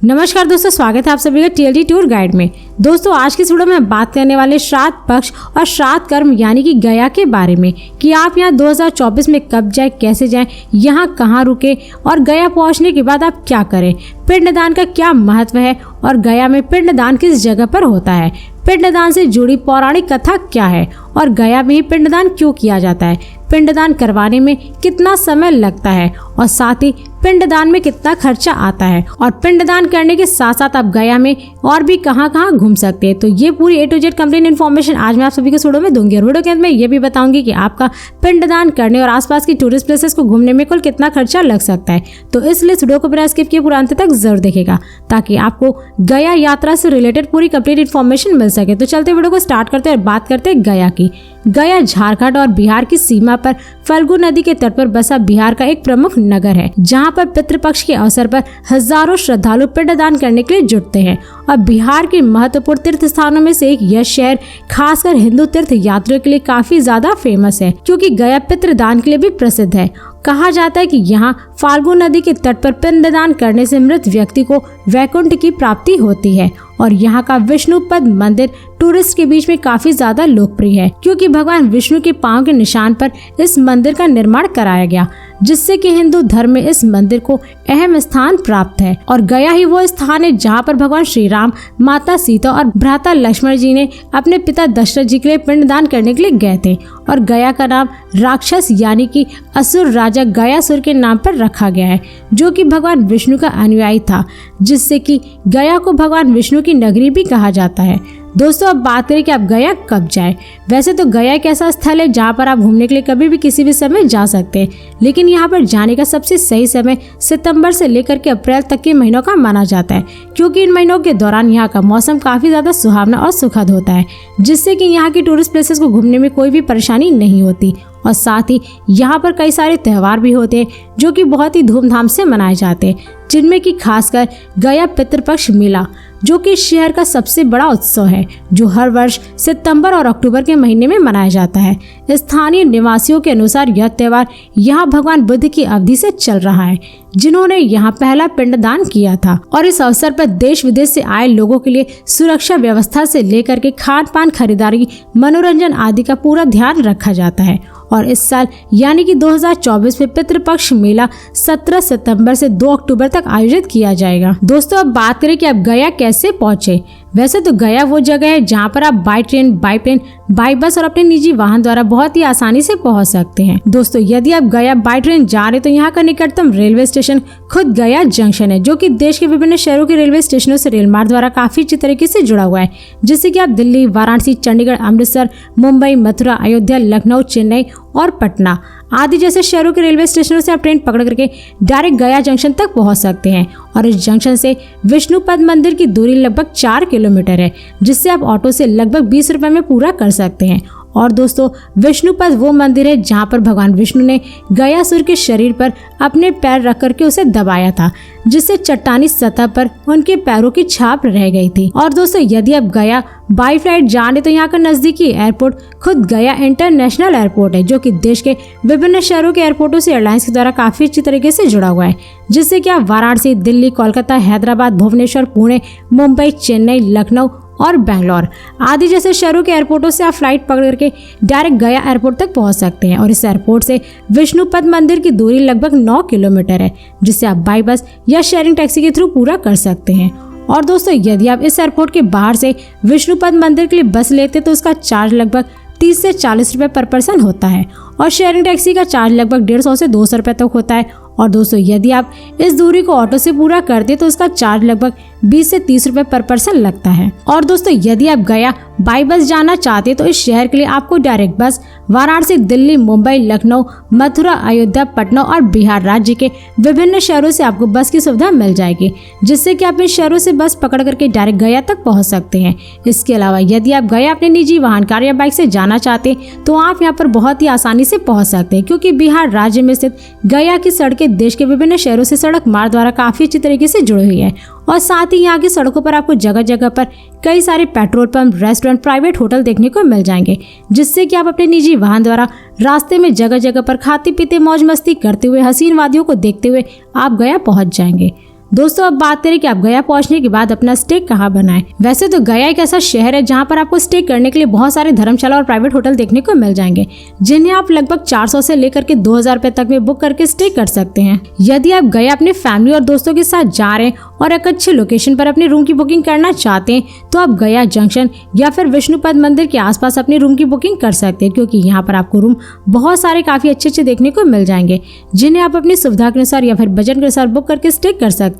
नमस्कार दोस्तों, स्वागत है आप सभी का टीएलटी टूर गाइड में। दोस्तों आज की इस वीडियो में हम बात करने वाले श्राद्ध पक्ष और श्राद्ध कर्म यानी कि गया के बारे में कि आप यहाँ 2024 में कब जाए, कैसे जाएं, यहाँ कहाँ रुके और गया पहुँचने के बाद आप क्या करें, पिंडदान का क्या महत्व है और गया में पिंडदान किस जगह पर होता है, पिंडदान से जुड़ी पौराणिक कथा क्या है और गया में ही पिंडदान क्यों किया जाता है, पिंडदान करवाने में कितना समय लगता है और साथ ही पिंडदान में कितना खर्चा आता है और पिंडदान करने के साथ साथ आप गया में और भी कहां कहां घूम सकते हैं। तो ये पूरी A to Z complete information आज मैं आप सभी को इस वीडियो में दूंगी और वीडियो के अंत में ये भी बताऊंगी कि आपका पिंडदान करने और आसपास की टूरिस्ट प्लेसेस को घूमने में कुल कितना खर्चा लग सकता है। तो इसलिए वीडियो को बिना स्किप किए पूरा अंत तक जरूर देखेगा ताकि आपको गया यात्रा से रिलेटेड पूरी कंप्लीट इन्फॉर्मेशन मिल सके। तो चलते वीडियो को स्टार्ट करते हैं और बात करते हैं गया की। गया झारखंड और बिहार की सीमा पर फल्गु नदी के तट पर बसा बिहार का एक प्रमुख नगर है, जहां पर पितृपक्ष के अवसर पर हजारों श्रद्धालु पिंडदान करने के लिए जुटते हैं और बिहार के महत्वपूर्ण तीर्थ स्थानों में से एक यह शहर खासकर हिंदू तीर्थ यात्रियों के लिए काफी ज्यादा फेमस है, क्योंकि गया पितृदान के लिए भी प्रसिद्ध है। कहा जाता है कि यहाँ फाल्गु नदी के तट पर पिंडदान करने से मृत व्यक्ति को वैकुंठ की प्राप्ति होती है और यहाँ का विष्णुपद मंदिर टूरिस्ट के बीच में काफी ज्यादा लोकप्रिय है, क्योंकि भगवान विष्णु के पांव के निशान पर इस मंदिर का निर्माण कराया गया, जिससे कि हिंदू धर्म में इस मंदिर को अहम स्थान प्राप्त है। और गया ही वो स्थान है जहाँ पर भगवान श्री राम, माता सीता और भ्राता लक्ष्मण जी ने अपने पिता दशरथ जी के लिए पिंडदान करने के लिए गए थे और गया का नाम राक्षस यानी कि असुर राजा गयासुर के नाम पर रखा गया है, जो कि भगवान विष्णु का अनुयायी था, जिससे कि गया को भगवान विष्णु की नगरी भी कहा जाता है। दोस्तों अब बात करें कि आप गया कब जाए। वैसे तो गया एक ऐसा स्थल है जहाँ पर आप घूमने के लिए कभी भी किसी भी समय जा सकते हैं, लेकिन यहाँ पर जाने का सबसे सही समय सितंबर से लेकर के अप्रैल तक के महीनों का माना जाता है, क्योंकि इन महीनों के दौरान यहाँ का मौसम काफी ज्यादा सुहावना और सुखद होता है, जिससे कि यहाँ की टूरिस्ट प्लेसेस को घूमने में कोई भी परेशानी नहीं होती। और साथ ही यहाँ पर कई सारे त्योहार भी होते हैं जो कि बहुत ही धूमधाम से मनाए जाते हैं, जिनमें कि खासकर गया पितृपक्ष मेला, जो कि शहर का सबसे बड़ा उत्सव है, जो हर वर्ष सितंबर और अक्टूबर के महीने में मनाया जाता है। स्थानीय निवासियों के अनुसार यह त्योहार यहाँ भगवान बुद्ध की अवधि से चल रहा है, जिन्होंने यहाँ पहला पिंडदान किया था। और इस अवसर पर देश विदेश से आए लोगों के लिए सुरक्षा व्यवस्था से लेकर के खान पान, खरीदारी, मनोरंजन आदि का पूरा ध्यान रखा जाता है। और इस साल यानी कि 2024 में पितृपक्ष मेला 17 सितंबर से 2 अक्टूबर तक आयोजित किया जाएगा। दोस्तों अब बात करें कि आप गया कैसे पहुंचे। वैसे तो गया वो जगह है जहां पर आप by train, by plane, by bus और अपने निजी वाहन द्वारा बहुत ही आसानी से पहुंच सकते हैं। दोस्तों यदि आप गया बाई ट्रेन जा रहे तो यहाँ का निकटतम रेलवे स्टेशन खुद गया जंक्शन है, जो कि देश के विभिन्न शहरों के रेलवे स्टेशनों से रेल मार्ग द्वारा काफी अच्छी तरीके से जुड़ा हुआ है, जिससे कि आप दिल्ली, वाराणसी, चंडीगढ़, अमृतसर, मुंबई, मथुरा, अयोध्या, लखनऊ, चेन्नई और पटना आदि जैसे शहरों के रेलवे स्टेशनों से आप ट्रेन पकड़ करके डायरेक्ट गया जंक्शन तक पहुंच सकते हैं। और इस जंक्शन से विष्णुपद मंदिर की दूरी लगभग 4 किलोमीटर है, जिससे आप ऑटो से लगभग 20 रुपए में पूरा कर सकते हैं। और दोस्तों विष्णुपद वो मंदिर है जहाँ पर भगवान विष्णु ने गयासुर के शरीर पर अपने पैर रख करके उसे दबाया था, जिससे चट्टानी सतह पर उनके पैरों की छाप रह गई थी। और दोस्तों यदि आप गया बाई फ्लाइट जाने तो यहाँ का नजदीकी एयरपोर्ट खुद गया इंटरनेशनल एयरपोर्ट है, जो कि देश के विभिन्न शहरों के एयरपोर्टों से एयरलाइंस के द्वारा काफी अच्छी तरीके से जुड़ा हुआ है, जिससे कि आप वाराणसी, दिल्ली, कोलकाता, हैदराबाद, भुवनेश्वर, पुणे, मुंबई, चेन्नई, लखनऊ और बेंगलोर आदि जैसे शहरों के एयरपोर्टों से आप फ्लाइट पकड़ करके डायरेक्ट गया एयरपोर्ट तक पहुंच सकते हैं। और इस एयरपोर्ट से विष्णुपद मंदिर की दूरी लगभग 9 किलोमीटर है, जिससे आप बाई बस या शेयरिंग टैक्सी के थ्रू पूरा कर सकते हैं। और दोस्तों यदि आप इस एयरपोर्ट के बाहर से विष्णुपद मंदिर के लिए बस लेते तो उसका चार्ज लगभग 30 से 40 रुपए पर पर्सन होता है और शेयरिंग टैक्सी का चार्ज लगभग 150 से 200 रुपए तक होता है। और दोस्तों यदि आप इस दूरी को ऑटो से पूरा करते तो उसका चार्ज लगभग 20 से 30 रुपए पर पर्सन लगता है। और दोस्तों यदि आप गया बाई बस जाना चाहते तो इस शहर के लिए आपको डायरेक्ट बस वाराणसी, दिल्ली, मुंबई, लखनऊ, मथुरा, अयोध्या, पटना और बिहार राज्य के विभिन्न शहरों से आपको बस की सुविधा मिल जाएगी, जिससे कि आप इन शहरों से बस पकड़ करके डायरेक्ट गया तक पहुंच सकते हैं। इसके अलावा यदि आप गया अपने निजी वाहन, कार या बाइक से जाना चाहते तो आप यहाँ पर बहुत ही आसानी से पहुंच सकते हैं, क्योंकि बिहार राज्य में स्थित गया की सड़कें देश के विभिन्न शहरों से सड़क मार्ग द्वारा काफी अच्छी तरीके से जुड़ी हुई है। और साथ ही यहाँ की सड़कों पर आपको जगह जगह पर कई सारे petrol pump, restaurant, private hotel देखने को मिल जाएंगे, जिससे कि आप अपने निजी वाहन द्वारा रास्ते में जगह जगह पर खाते पीते मौज मस्ती करते हुए हसीन वादियों को देखते हुए आप गया पहुंच जाएंगे। दोस्तों अब बात करें कि आप गया पहुंचने के बाद अपना स्टे कहाँ बनाएं। वैसे तो गया एक ऐसा शहर है जहाँ पर आपको स्टे करने के लिए बहुत सारे धर्मशाला और प्राइवेट होटल देखने को मिल जाएंगे, जिन्हें आप लगभग 400 से लेकर के 2000 रुपए तक में बुक करके स्टे कर सकते हैं। यदि आप गया अपने फैमिली और दोस्तों के साथ जा रहे हैं और एक अच्छे लोकेशन पर अपने रूम की बुकिंग करना चाहते हैं तो आप गया जंक्शन या फिर विष्णुपद मंदिर के आसपास अपनी रूम की बुकिंग कर सकते हैं, क्योंकि यहाँ पर आपको रूम बहुत सारे काफी अच्छे देखने को मिल जाएंगे, जिन्हें आप अपनी सुविधा के अनुसार या फिर बजट के अनुसार बुक करके स्टे कर सकते हैं।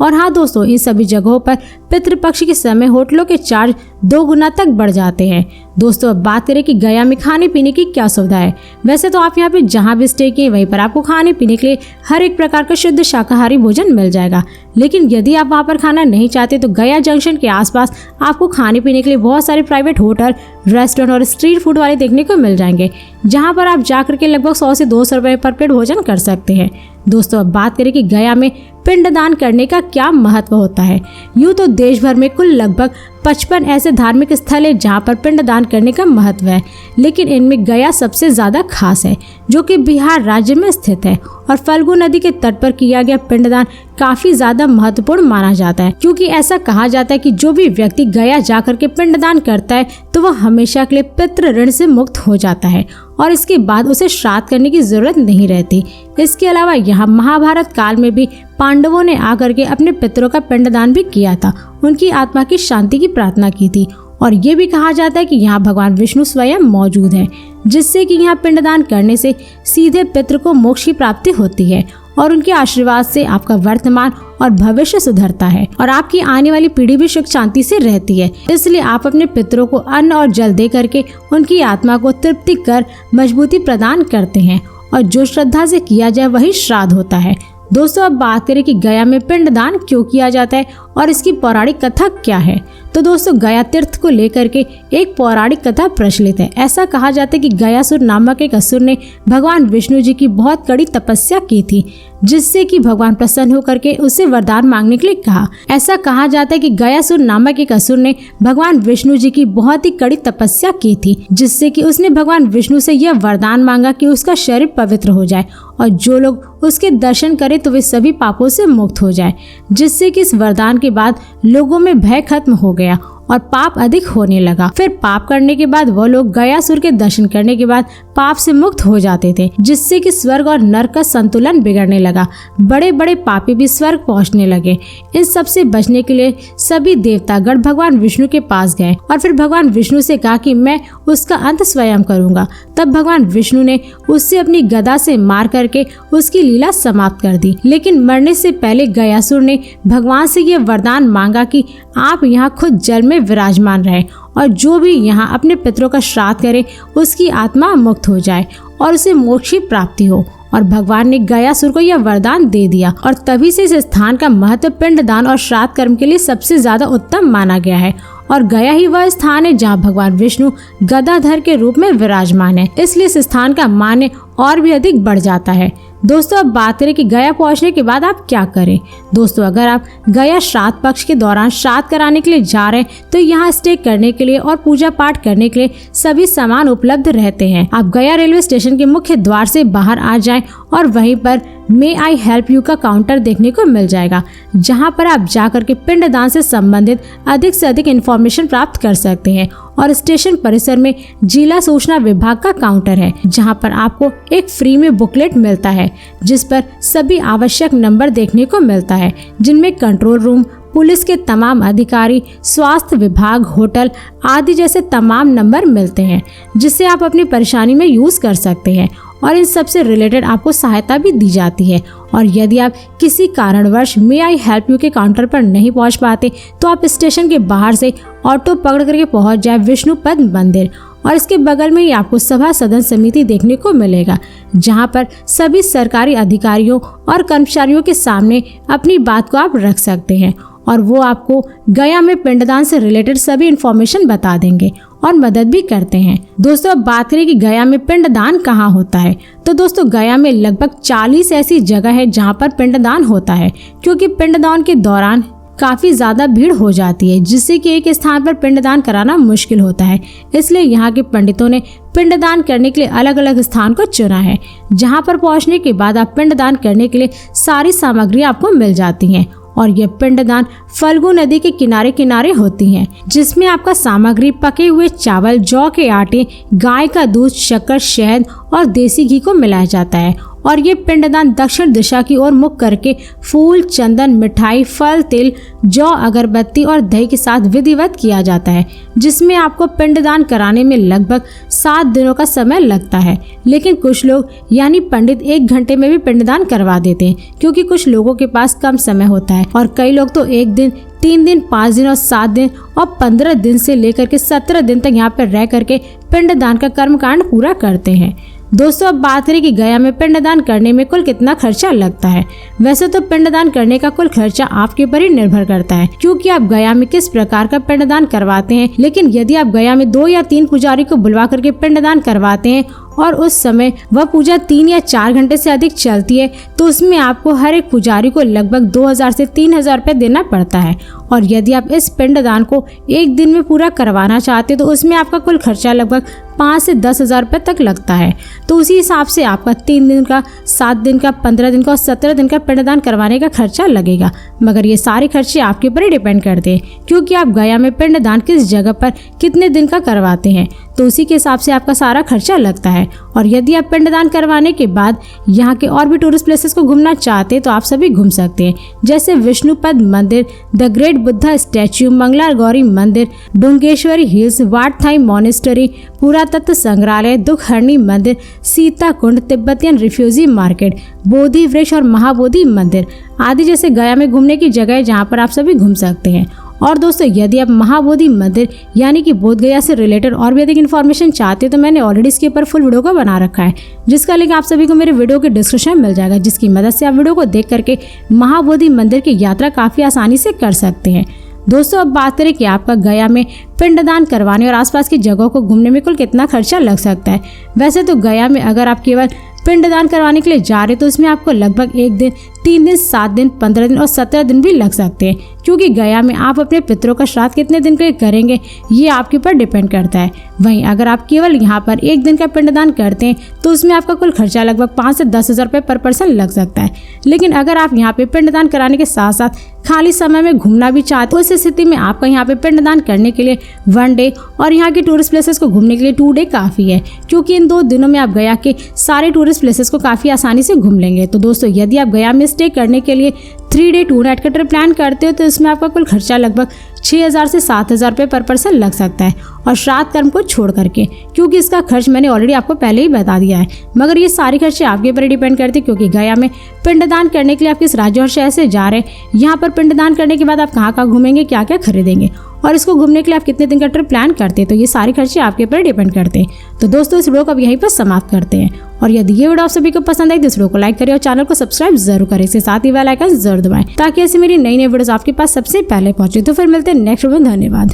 और हाँ दोस्तों, इन सभी जगहों पर पितृपक्ष के समय होटलों के चार्ज 2 गुना तक बढ़ जाते हैं। दोस्तों अब बात करें कि गया में खाने पीने की क्या सुविधा है। वैसे तो आप यहाँ पे जहाँ भी स्टे किए वहीं पर आपको खाने पीने के लिए हर एक प्रकार का शुद्ध शाकाहारी भोजन मिल जाएगा, लेकिन यदि आप वहाँ पर खाना नहीं चाहते तो गया जंक्शन के आसपास आपको खाने पीने के लिए बहुत सारे प्राइवेट होटल, रेस्टोरेंट और स्ट्रीट फूड वाले देखने को मिल जाएंगे, जहाँ पर आप जाकर के लगभग 100 से 200 रुपए पर प्लेट भोजन कर सकते हैं। दोस्तों अब बात करें कि गया में पिंडदान करने का क्या महत्व होता है। यूँ तो देश भर में कुल लगभग 55 ऐसे धार्मिक स्थल है जहाँ पर पिंडदान करने का महत्व है, लेकिन इनमें गया सबसे ज्यादा खास है, जो कि बिहार राज्य में स्थित है। और फल्गु नदी के तट पर किया गया पिंडदान काफी ज्यादा महत्वपूर्ण माना जाता है, क्योंकि ऐसा कहा जाता है कि जो भी व्यक्ति गया जाकर के पिंडदान करता है तो वह हमेशा के लिए पितृ ऋण से मुक्त हो जाता है और इसके बाद उसे श्राद्ध करने की जरूरत नहीं रहती। इसके अलावा यहाँ महाभारत काल में भी पांडवों ने आकर के अपने पितरों का पिंडदान भी किया था, उनकी आत्मा की शांति की प्रार्थना की थी। और ये भी कहा जाता है कि यहाँ भगवान विष्णु स्वयं मौजूद है, जिससे कि यहाँ पिंडदान करने से सीधे पितृ को मोक्ष की प्राप्ति होती है और उनके आशीर्वाद से आपका वर्तमान और भविष्य सुधरता है और आपकी आने वाली पीढ़ी भी सुख शांति से रहती है। इसलिए आप अपने पितरों को अन्न और जल दे करके उनकी आत्मा को तृप्ति कर मजबूती प्रदान करते हैं और जो श्रद्धा से किया जाए वही श्राद्ध होता है। दोस्तों अब बात करें कि गया में पिंडदान क्यों किया जाता है और इसकी पौराणिक कथा क्या है। तो दोस्तों गया तीर्थ को लेकर के एक पौराणिक कथा प्रचलित है। ऐसा कहा जाता है कि गयासुर नामक एक असुर ने भगवान विष्णु जी की बहुत कड़ी तपस्या की थी, जिससे कि भगवान प्रसन्न होकर के उससे वरदान मांगने के लिए कहा। ऐसा कहा जाता है कि गयासुर नामक एक असुर ने भगवान विष्णु जी की बहुत ही कड़ी तपस्या की थी, जिससे कि उसने भगवान विष्णु से यह वरदान मांगा कि उसका शरीर पवित्र हो जाए और जो लोग उसके दर्शन करें तो वे सभी पापों से मुक्त हो जाए, जिससे कि इस वरदान के बाद लोगों में भय खत्म हो गया और पाप अधिक होने लगा। फिर पाप करने के बाद वो लोग गयासुर के दर्शन करने के बाद पाप से मुक्त हो जाते थे, जिससे कि स्वर्ग और नरक का संतुलन बिगड़ने लगा। बड़े बड़े पापी भी स्वर्ग पहुंचने लगे। इन सब से बचने के लिए सभी देवतागण भगवान विष्णु के पास गए और फिर भगवान विष्णु से कहा कि मैं उसका अंत स्वयं करूंगा। तब भगवान विष्णु ने उससे अपनी गदा से मार करके उसकी लीला समाप्त कर दी। लेकिन मरने से पहले गयासुर ने भगवान से यह वरदान मांगा कि आप यहाँ खुद जल में विराजमान रहे और जो भी यहाँ अपने पितरों का श्राद्ध करे उसकी आत्मा मुक्त हो जाए और उसे मोक्ष की प्राप्ति हो। और भगवान ने गयासुर को यह वरदान दे दिया और तभी से इस स्थान का महत्व पिंडदान और श्राद्ध कर्म के लिए सबसे ज्यादा उत्तम माना गया है। और गया ही वह स्थान है जहाँ भगवान विष्णु गदाधर के रूप में विराजमान है, इसलिए इस स्थान का मान्य और भी अधिक बढ़ जाता है। दोस्तों अब बात करें कि गया पहुंचने के बाद आप क्या करें। दोस्तों अगर आप गया श्राद्ध पक्ष के दौरान श्राद्ध कराने के लिए जा रहे हैं तो यहाँ स्टे करने के लिए और पूजा पाठ करने के लिए सभी सामान उपलब्ध रहते हैं। आप गया रेलवे स्टेशन के मुख्य द्वार से बाहर आ जाएं और वहीं पर मे आई हेल्प यू का काउंटर देखने को मिल जाएगा, जहां पर आप जाकर के पिंडदान से संबंधित अधिक से अधिक इन्फॉर्मेशन प्राप्त कर सकते हैं। और स्टेशन परिसर में जिला सूचना विभाग का काउंटर है, जहां पर आपको एक फ्री में बुकलेट मिलता है, जिस पर सभी आवश्यक नंबर देखने को मिलता है, जिनमें कंट्रोल रूम, पुलिस के तमाम अधिकारी, स्वास्थ्य विभाग, होटल आदि जैसे तमाम नंबर मिलते हैं, जिससे आप अपनी परेशानी में यूज कर सकते हैं और इन सब से रिलेटेड आपको सहायता भी दी जाती है। और यदि आप किसी कारणवश मे आई हेल्प यू के काउंटर पर नहीं पहुंच पाते तो आप स्टेशन के बाहर से ऑटो पकड़ करके पहुंच जाए विष्णुपद मंदिर और इसके बगल में ही आपको सभा सदन समिति देखने को मिलेगा, जहां पर सभी सरकारी अधिकारियों और कर्मचारियों के सामने अपनी बात को आप रख सकते हैं और वो आपको गया में पिंडदान से रिलेटेड सभी इन्फॉर्मेशन बता देंगे और मदद भी करते हैं। दोस्तों अब बात करें कि गया में पिंडदान कहाँ होता है। तो दोस्तों गया में लगभग 40 ऐसी जगह है जहाँ पर पिंडदान होता है, क्योंकि पिंडदान के दौरान काफी ज्यादा भीड़ हो जाती है, जिससे कि एक स्थान पर पिंडदान कराना मुश्किल होता है। इसलिए यहाँ के पंडितों ने पिंडदान करने के लिए अलग अलग स्थान को चुना है, जहाँ पर पहुँचने के बाद आप पिंडदान करने के लिए सारी सामग्री आपको मिल जाती हैं और ये पिंडदान फल्गु नदी के किनारे किनारे होती हैं, जिसमें आपका सामग्री पके हुए चावल, जौ के आटे, गाय का दूध, शक्कर, शहद और देसी घी को मिलाया जाता है। और ये पिंडदान दक्षिण दिशा की ओर मुख करके फूल, चंदन, मिठाई, फल, तिल, जौ, अगरबत्ती और दही के साथ विधिवत किया जाता है, जिसमें आपको पिंडदान कराने में लगभग 7 दिनों का समय लगता है। लेकिन कुछ लोग यानी पंडित 1 घंटे में भी पिंडदान करवा देते हैं, क्योंकि कुछ लोगों के पास कम समय होता है और कई लोग तो 1 दिन, 3 दिन, 5 दिन और 7 दिन और 15 दिन से लेकर के 17 दिन तक यहाँ पर रह करके पिंडदान का कर्मकांड पूरा करते हैं। दोस्तों, अब बात करें कि गया में पिंडदान करने में कुल कितना खर्चा लगता है। वैसे तो पिंडदान करने का कुल खर्चा आपके ऊपर ही निर्भर करता है, क्योंकि आप गया में किस प्रकार का पिंडदान करवाते हैं। लेकिन यदि आप गया में 2 या 3 पुजारी को बुलवा करके पिंडदान करवाते हैं और उस समय वह पूजा 3 या 4 घंटे से अधिक चलती है, तो उसमें आपको हर एक पुजारी को लगभग 2000 से 3000 रुपये देना पड़ता है। और यदि आप इस पिंडदान को 1 दिन में पूरा करवाना चाहते तो उसमें आपका कुल खर्चा लगभग 5 से 10,000 रुपये तक लगता है। तो उसी हिसाब से आपका 3 दिन का, 7 दिन का, 15 दिन का और 17 दिन का पिंडदान करवाने का खर्चा लगेगा। मगर ये सारे खर्चे आपके ऊपर ही डिपेंड करते हैं, क्योंकि आप गया में पिंडदान किस जगह पर कितने दिन का करवाते हैं, तो उसी के हिसाब से आपका सारा खर्चा लगता है। और यदि आप पिंडदान करवाने के बाद यहाँ के और भी टूरिस्ट प्लेसेस को घूमना चाहते हैं तो आप सभी घूम सकते हैं, जैसे विष्णुपद मंदिर, the great Buddha statue, Mangla Gauri मंदिर, डोंगेश्वरी हिल्स, वाटथाई मॉनेस्टरी, पुरातत्व संग्रहालय, दुखहरणी मंदिर, Sita Kund, Tibetan refugee market, बोधि वृक्ष और महाबोधि मंदिर आदि जैसे गया में घूमने की जगह है जहाँ पर आप सभी घूम सकते हैं। और दोस्तों, यदि आप महाबोधि मंदिर यानी कि बोध गया से रिलेटेड और भी अधिक इन्फॉर्मेशन चाहते हैं तो मैंने ऑलरेडी इसके ऊपर फुल वीडियो को बना रखा है, जिसका लिंक आप सभी को मेरे वीडियो के डिस्क्रिप्शन में मिल जाएगा, जिसकी मदद से आप वीडियो को देख करके महाबोधि मंदिर की यात्रा काफ़ी आसानी से कर सकते हैं। दोस्तों, अब बात करें कि आपका गया में पिंडदान करवाने और आसपास की जगहों को घूमने में कुल कितना खर्चा लग सकता है। वैसे तो गया में अगर आप केवल पिंडदान करवाने के लिए जा रहे तो इसमें आपको लगभग 1 दिन, 3 दिन, 7 दिन, 15 दिन और 17 दिन भी लग सकते हैं, क्योंकि गया में आप अपने पितरों का श्राद्ध कितने दिन के लिए करेंगे ये आपके ऊपर डिपेंड करता है। वहीं अगर आप केवल यहाँ पर 1 दिन का पिंडदान करते हैं तो उसमें आपका कुल खर्चा लगभग 5 से 10,000 रुपये पर पर्सन लग सकता है। लेकिन अगर आप यहाँ पे पिंडदान कराने के साथ साथ खाली समय में घूमना भी चाहते हो, उस स्थिति में आपका यहाँ पे पिंडदान करने के लिए 1 डे और यहाँ के टूरिस्ट प्लेसेस को घूमने के लिए 2 डे काफ़ी है, क्योंकि इन 2 दिनों में आप गया के सारे टूरिस्ट प्लेसेस को काफ़ी आसानी से घूम लेंगे। तो दोस्तों, यदि आप गया में स्टे करने के लिए 3 डे 2 नाइट का ट्रिप प्लान करते हो तो इसमें आपका कुल खर्चा लगभग 6,000 से 7,000 रुपये पर पर्सन लग सकता है, और श्राद्ध कर्म को छोड़ करके, क्योंकि इसका खर्च मैंने ऑलरेडी आपको पहले ही बता दिया है। मगर ये सारे खर्चे आपके ऊपर डिपेंड करते हैं, क्योंकि गया में पिंडदान करने के लिए आप किस राज्य और शहर से जा रहे हैं, यहाँ पर पिंडदान करने के बाद आप कहाँ कहाँ घूमेंगे, क्या क्या खरीदेंगे और इसको घूमने के लिए आप कितने दिन का ट्रिप प्लान करते हैं, तो ये सारे खर्चे आपके ऊपर डिपेंड करते हैं। तो दोस्तों, इस वीडियो को अब यहीं पर समाप्त करते हैं, और यदि ये वीडियो आप सभी को पसंद आई तो इस वीडियो को लाइक करें और चैनल को सब्सक्राइब जरूर करें, इसके साथ ही बेल आइकन जरूर दबाएं ताकि ऐसे मेरी नई नई वीडियोस आपके पास सबसे पहले पहुंचे। तो फिर मिलते हैं नेक्स्ट वीडियो में। धन्यवाद।